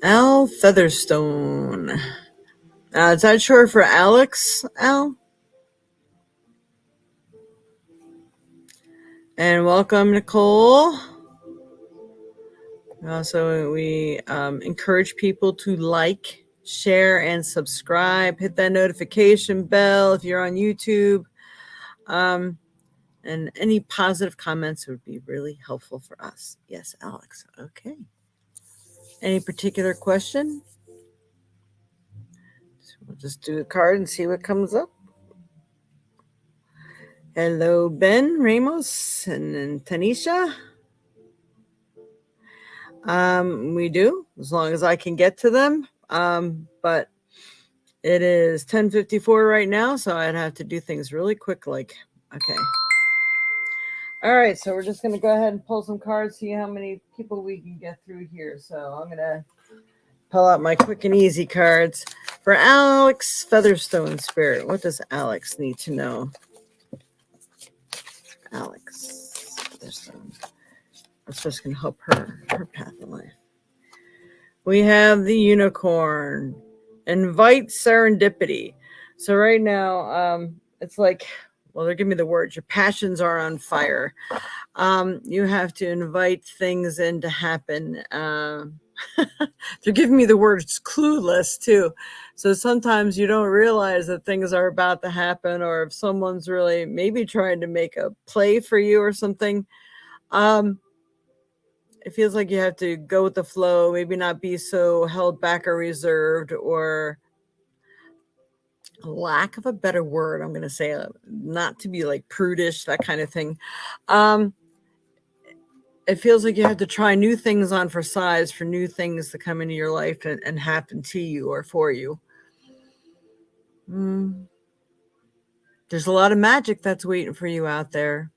Al Featherstone. Is that short for Alex, Al? And welcome, Nicole. Also, we encourage people to like, share, and subscribe. Hit that notification bell if you're on YouTube. And any positive comments would be really helpful for us. Yes, Alex. Okay. Any particular question? So we'll just do a card and see what comes up. Hello, Ben Ramos and Tanisha. We do, as long as I can get to them. But it is 10:54 right now, so I'd have to do things really quick. Like, okay. All right, so we're just going to go ahead and pull some cards, see how many people we can get through here. So I'm going to pull out my quick and easy cards for Alex Featherstone Spirit. What does Alex need to know? Alex Featherstone. That's just going to help her path in life. We have the unicorn. Invite serendipity. So right now, it's like, well, they're giving me the words. Your passions are on fire. You have to invite things in to happen. They're giving me the words clueless too. So sometimes you don't realize that things are about to happen, or if someone's really maybe trying to make a play for you or something. It feels like you have to go with the flow, maybe not be so held back or reserved, or lack of a better word, I'm going to say, not to be like prudish, that kind of thing. It feels like you have to try new things on for size, for new things to come into your life and happen to you or for you. There's a lot of magic that's waiting for you out there.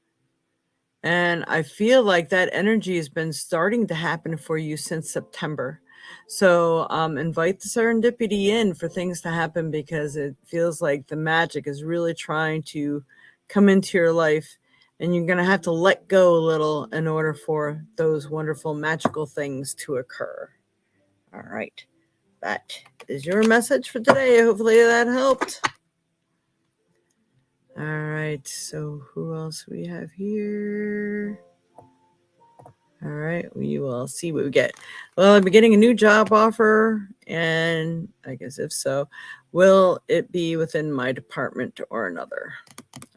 And I feel like that energy has been starting to happen for you since September. So invite the serendipity in for things to happen, because it feels like the magic is really trying to come into your life, and you're going to have to let go a little in order for those wonderful magical things to occur. All right. That is your message for today. Hopefully that helped. All right. So who else we have here? All right, we will see what we get. Well, I'm getting a new job offer, and I guess if so, will it be within my department or another?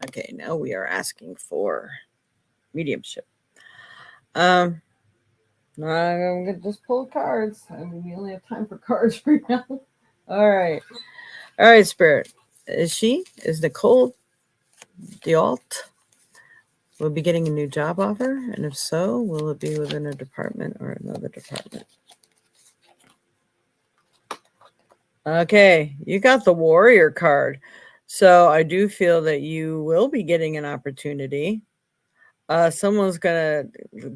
Okay, now we are asking for mediumship. I'm going to just pull cards. I mean, we only have time for cards right now. All right, Spirit. Is Nicole the alt will be getting a new job offer, and if so, will it be within a department or another department? Okay, you got the warrior card. So I do feel that you will be getting an opportunity. Someone's gonna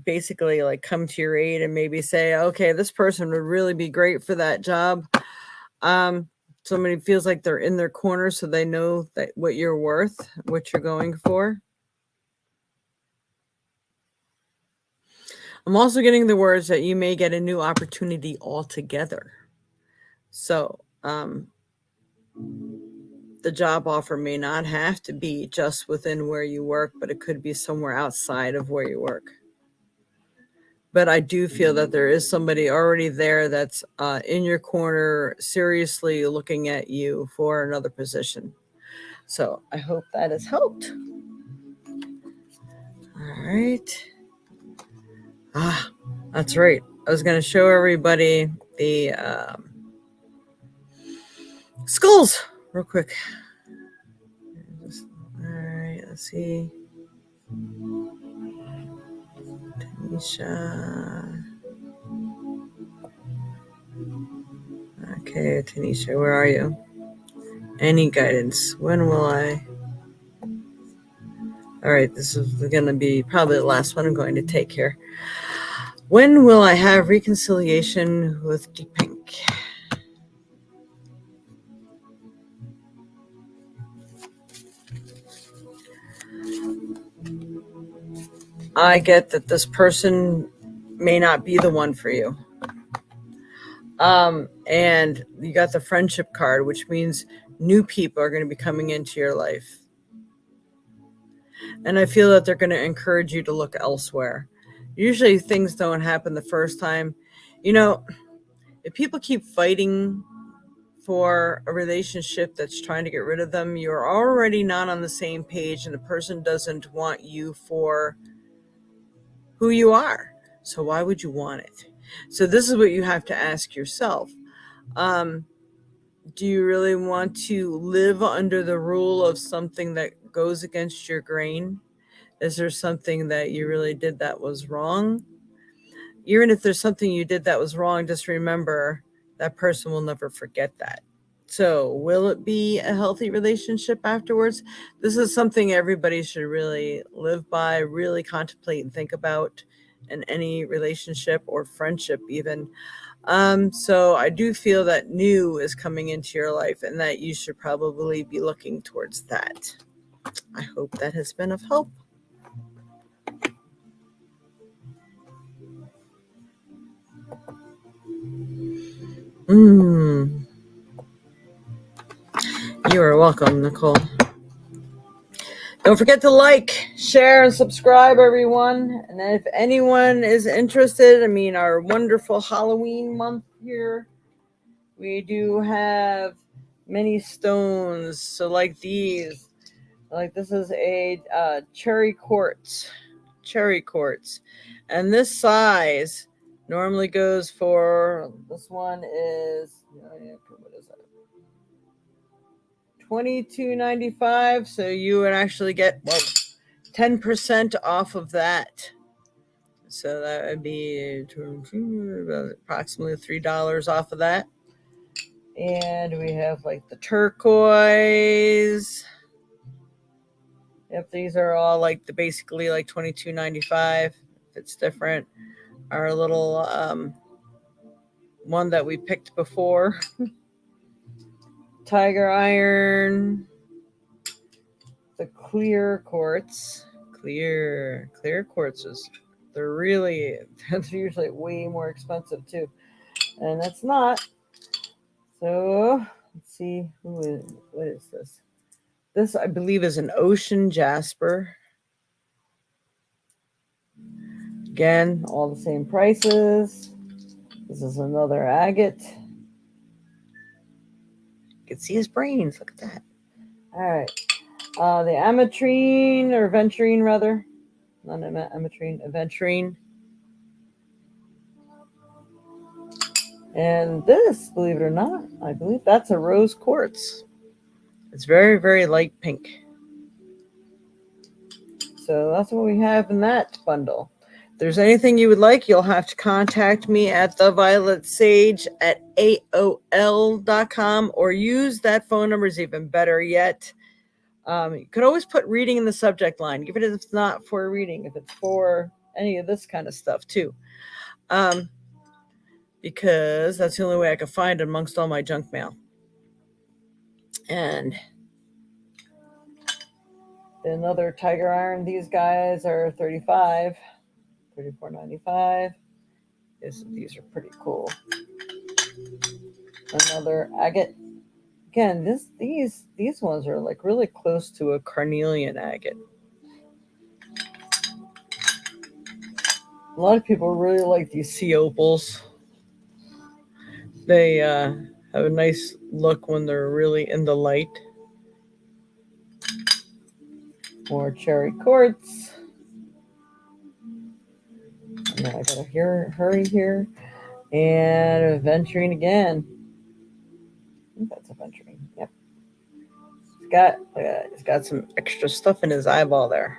basically like come to your aid and maybe say, okay, this person would really be great for that job. Somebody feels like they're in their corner, so they know that what you're worth, what you're going for. I'm also getting the words that you may get a new opportunity altogether. So, the job offer may not have to be just within where you work, but it could be somewhere outside of where you work. But I do feel that there is somebody already there that's in your corner, seriously looking at you for another position. So I hope that has helped. All right. That's right. I was going to show everybody the skulls real quick. All right, let's see. Tanisha. Okay, Tanisha, where are you? Any guidance? When will I? All right, this is going to be probably the last one I'm going to take here. When will I have reconciliation with Deep Pink? I get that this person may not be the one for you. And you got the friendship card, which means new people are going to be coming into your life. And I feel that they're going to encourage you to look elsewhere. Usually things don't happen the first time. You know, if people keep fighting for a relationship that's trying to get rid of them, you're already not on the same page, and the person doesn't want you for who you are. So why would you want it? So this is what you have to ask yourself. Do you really want to live under the rule of something that goes against your grain? Is there something that you really did that was wrong? Even if there's something you did that was wrong, just remember that person will never forget that. So, will it be a healthy relationship afterwards? This is something everybody should really live by, really contemplate and think about in any relationship or friendship, even. So, I do feel that new is coming into your life and that you should probably be looking towards that. I hope that has been of help. You are welcome, Nicole. Don't forget to like, share, and subscribe, everyone. And if anyone is interested, our wonderful Halloween month here, we do have many stones. So like these, like this is a cherry quartz. And this size normally goes for, this one is, what is that? $22.95. So you would actually get 10% off of that. So that would be approximately $3 off of that. And we have like the turquoise. Yep, these are all like basically like $22.95. If it's different. Our little one that we picked before. Tiger iron. The clear quartz. Clear quartzes. They're usually way more expensive too. And that's not. So let's see, what is this? This, I believe, is an ocean jasper. Again, all the same prices. This is another agate. You can see his brains. Look at that. All right. The ametrine, or aventurine rather. Not ametrine, aventurine. And this, believe it or not, I believe that's a rose quartz. It's very, very light pink. So that's what we have in that bundle. If there's anything you would like, you'll have to contact me at thevioletSage@aol.com or use that phone number is even better yet. You could always put reading in the subject line, even if it's not for reading, if it's for any of this kind of stuff too. Because that's the only way I could find it amongst all my junk mail. And another tiger iron, these guys are $34.95. These are pretty cool. Another agate. Again, these ones are like really close to a carnelian agate. A lot of people really like these sea opals. They have a nice look when they're really in the light. More cherry quartz. And then I gotta hurry here. And aventurine again. I think that's aventurine. Yep. He's got some extra stuff in his eyeball there.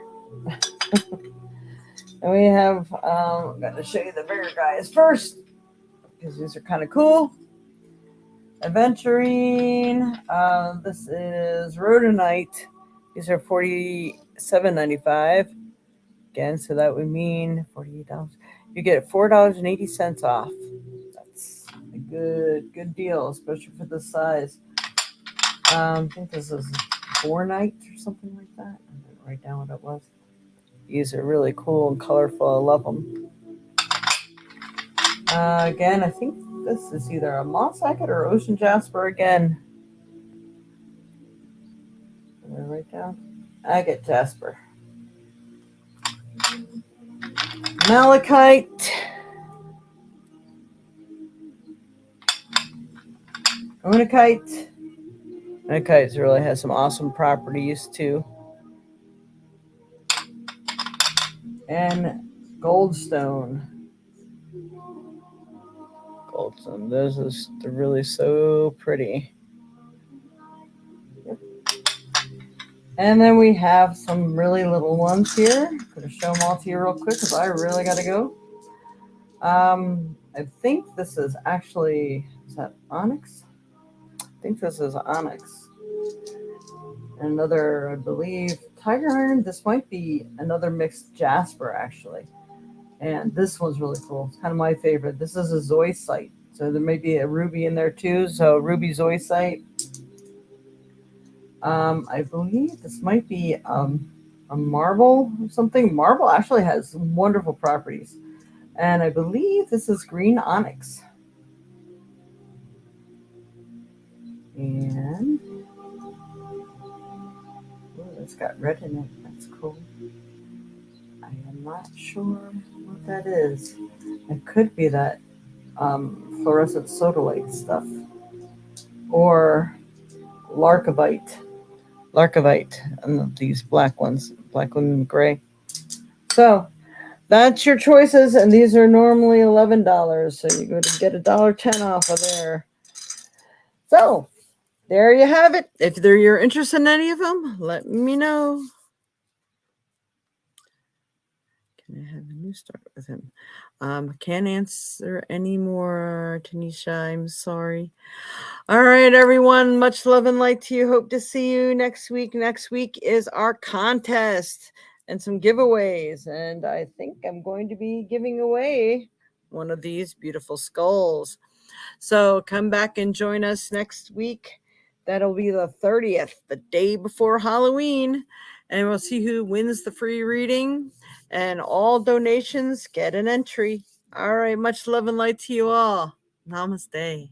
And we have, I'm going to show you the bigger guys first because these are kind of cool. Aventurine. This is rhodonite. These are $47.95. Again, so that would mean $48. You get $4.80 off. That's a good deal, especially for this size. I think this is bornite or something like that. I didn't write down what it was. These are really cool and colorful. I love them. Again, I think this is either a moss agate or ocean jasper again. Did I write down? Agate jasper. Malachite. Onakite. Onakite really has some awesome properties too. And goldstone. Goldstone. They're really so pretty. Yep. And then we have some really little ones here. I'm going to show them all to you real quick because I really got to go. I think this is actually, is that onyx? I think this is onyx. Another, I believe, tiger iron. This might be another mixed jasper, actually. And this one's really cool. It's kind of my favorite. This is a zoisite. So there may be a ruby in there too. So ruby zoisite. I believe this might be a marble or something. Marble actually has some wonderful properties. And I believe this is green onyx. And it's got red in it. That's cool. I am not sure what that is. It could be that fluorescent sodalite stuff. Or larcovite. And these black ones. Black and gray. So that's your choices, and these are normally $11, so you go to get $1.10 off of there. So there you have it. If you're interested in any of them, let me know. Can I have a new start with him? Can't answer anymore, Tanisha. I'm sorry. All right, everyone. Much love and light to you. Hope to see you next week. Next week is our contest and some giveaways. And I think I'm going to be giving away one of these beautiful skulls. So come back and join us next week. That'll be the 30th, the day before Halloween. And we'll see who wins the free reading. And all donations get an entry. All right. Much love and light to you all. Namaste.